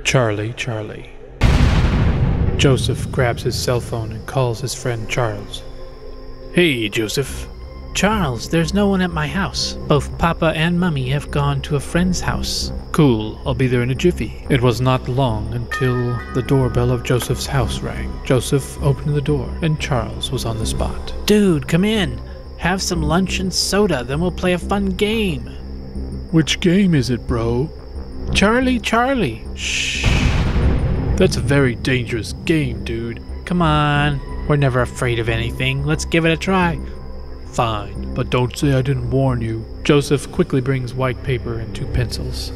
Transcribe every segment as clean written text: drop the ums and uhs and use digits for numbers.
Charlie, Charlie. Joseph grabs his cell phone and calls his friend Charles. Hey, Joseph. Charles, there's no one at my house. Both Papa and Mummy have gone to a friend's house. Cool, I'll be there in a jiffy. It was not long until the doorbell of Joseph's house rang. Joseph opened the door, and Charles was on the spot. Dude, come in. Have some lunch and soda, then we'll play a fun game. Which game is it, bro? Charlie, Charlie. Shh. That's a very dangerous game, dude. Come on. We're never afraid of anything. Let's give it a try. Fine, but don't say I didn't warn you. Joseph quickly brings white paper and 2 pencils.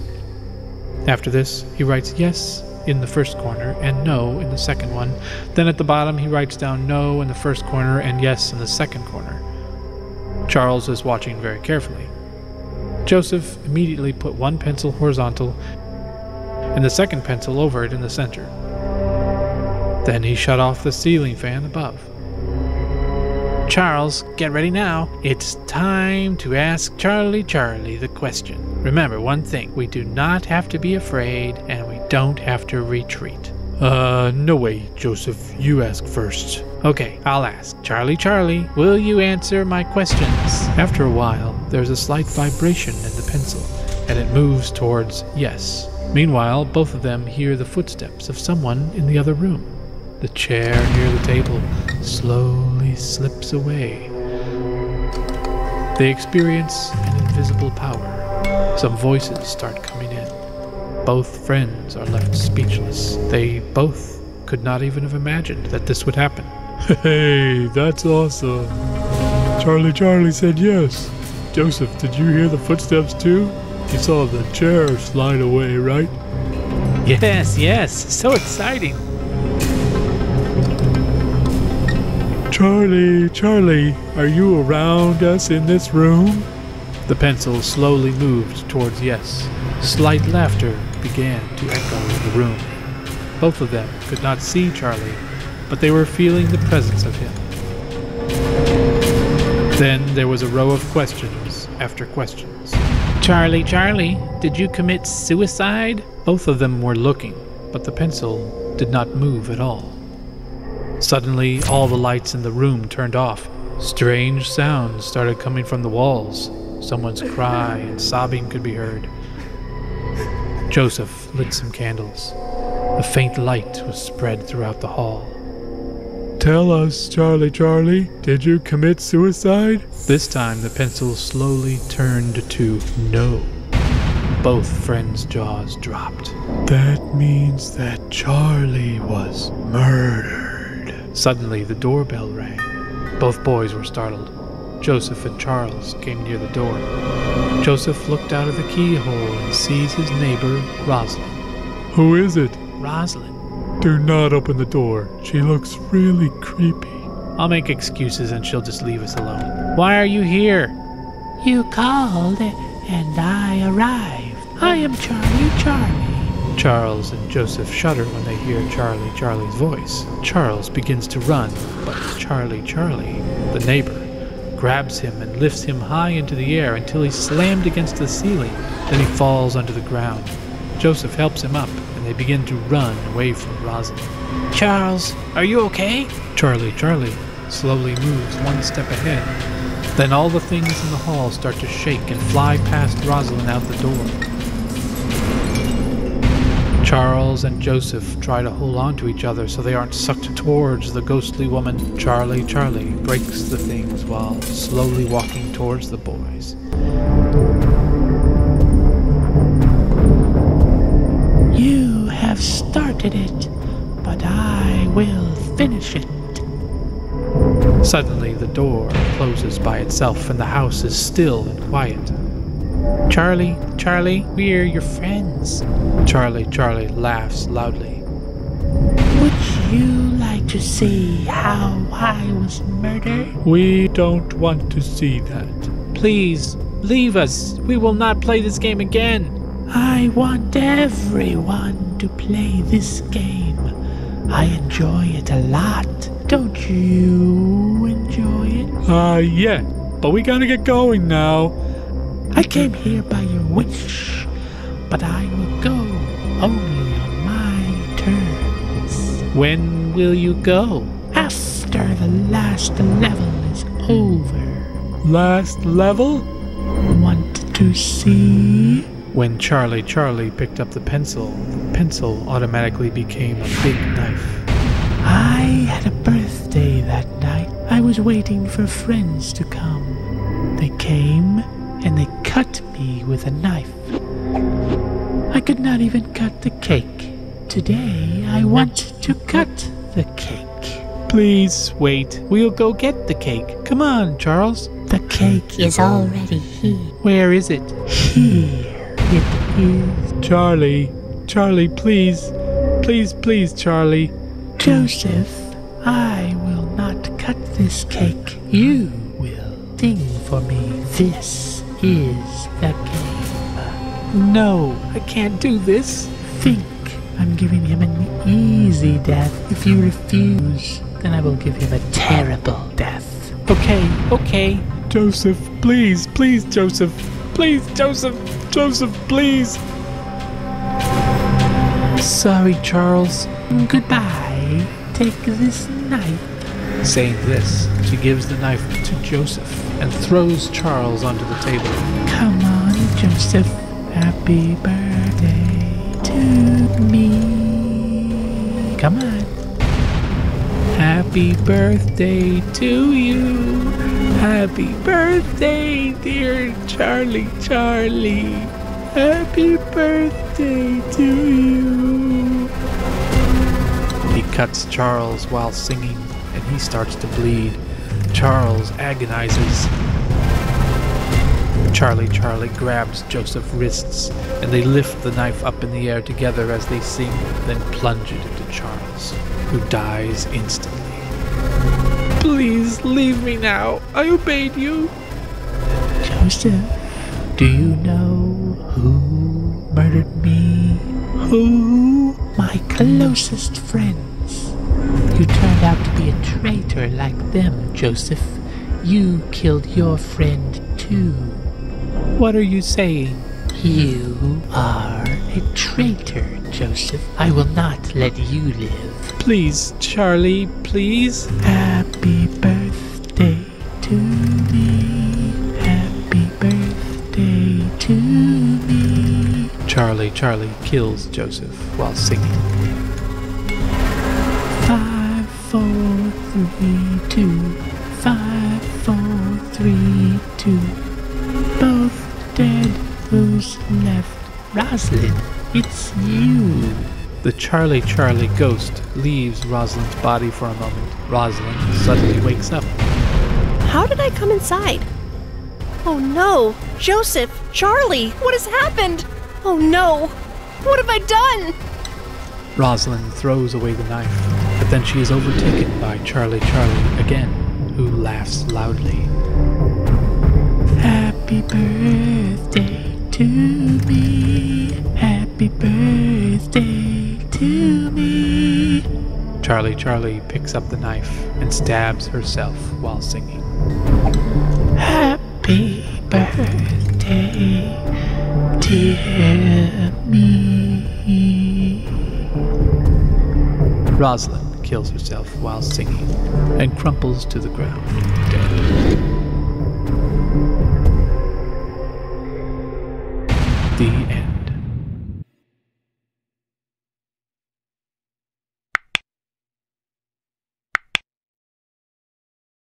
After this, he writes yes in the first corner and no in the second one. Then at the bottom, he writes down no in the first corner and yes in the second corner. Charles is watching very carefully. Joseph immediately put 1 pencil horizontal and the second pencil over it in the center. Then he shut off the ceiling fan above. Charles, get ready now. It's time to ask Charlie, Charlie the question. Remember one thing, we do not have to be afraid and we don't have to retreat. No way, Joseph. You ask first. Okay, I'll ask. Charlie, Charlie, will you answer my questions? After a while, there's a slight vibration in the pencil, and it moves towards yes. Meanwhile, both of them hear the footsteps of someone in the other room. The chair near the table slowly slips away. They experience an invisible power. Some voices start coming in. Both friends are left speechless. They both could not even have imagined that this would happen. Hey, that's awesome. Charlie said yes. Joseph, did you hear the footsteps too? You saw the chair slide away, right? Yes, so exciting. Charlie, are you around us in this room? The pencil slowly moved towards yes. Slight laughter began to echo in the room. Both of them could not see Charlie, but they were feeling the presence of him. Then there was a row of questions after questions. Charlie, did you commit suicide? Both of them were looking, but the pencil did not move at all. Suddenly, all the lights in the room turned off. Strange sounds started coming from the walls. Someone's cry and sobbing could be heard. Joseph lit some candles. A faint light was spread throughout the hall. Tell us, Charlie, did you commit suicide? This time the pencil slowly turned to no. Both friends' jaws dropped. That means that Charlie was murdered. Suddenly the doorbell rang. Both boys were startled. Joseph and Charles came near the door. Joseph looked out of the keyhole and sees his neighbor, Rosalind. Who is it? Rosalind. Do not open the door. She looks really creepy. I'll make excuses and she'll just leave us alone. Why are you here? You called and I arrived. I am Charlie. Charles and Joseph shudder when they hear Charlie's voice. Charles begins to run, but Charlie, the neighbor, grabs him and lifts him high into the air until he's slammed against the ceiling. Then he falls onto the ground. Joseph helps him up, and they begin to run away from Rosalind. Charles, are you okay? Charlie slowly moves 1 step ahead. Then all the things in the hall start to shake and fly past Rosalind out the door. Charles and Joseph try to hold on to each other so they aren't sucked towards the ghostly woman. Charlie breaks the things while slowly walking towards the boys. You have started it, but I will finish it. Suddenly the door closes by itself and the house is still and quiet. Charlie, we're your friends. Charlie laughs loudly. Would you like to see how I was murdered? We don't want to see that. Please, leave us. We will not play this game again. I want everyone to play this game. I enjoy it a lot. Don't you enjoy it? Yeah, but we gotta get going now. I came here by your wish, but I will go only on my returns. When will you go? After the last level is over. Last level? Want to see? When Charlie picked up the pencil automatically became a big knife. I had a birthday that night. I was waiting for friends to come. They came and they cut me with a knife. I could not even cut the cake. Today I want to cut the cake. Please wait. We'll go get the cake. Come on, Charles. The cake Is already here. Where is it? here. It is. Charlie, please. Please, Charlie. Joseph, I will not cut this cake. You will sing for me. This is the game. No, I can't do this. Think. I'm giving him an easy death. If you refuse, then I will give him a terrible death. Okay. Joseph, please, Joseph. Please, Joseph, please. Sorry, Charles. Goodbye. Take this knife. Saying this, she gives the knife to Joseph and throws Charles onto the table. Come on, Joseph. Happy birthday to me. Come on. Happy birthday to you. Happy birthday, dear Charlie. Happy birthday to you. He cuts Charles while singing, and he starts to bleed. Charles agonizes. Charlie grabs Joseph's wrists, and they lift the knife up in the air together as they sing, then plunge it into Charles, who dies instantly. Please leave me now. I obeyed you. Joseph, do you know who murdered me? Who? My closest friends. You turned out to be a traitor like them, Joseph. You killed your friend too. What are you saying? You are a traitor, Joseph. I will not let you live. Please, Charlie, please. Happy birthday to me. Happy birthday to me. Charlie kills Joseph while singing. 5, 4, 3, 2. 5, 4, 3, 2. Both dead. Who's left? Rosalind, it's you. The Charlie ghost leaves Rosalind's body for a moment. Rosalind suddenly wakes up. How did I come inside? Oh no! Joseph! Charlie! What has happened? Oh no! What have I done? Rosalind throws away the knife, but then she is overtaken by Charlie again, who laughs loudly. Happy birthday to me. Happy birthday to me. Charlie picks up the knife and stabs herself while singing. Happy birthday, dear me. Rosalind kills herself while singing and crumples to the ground, dead. The end.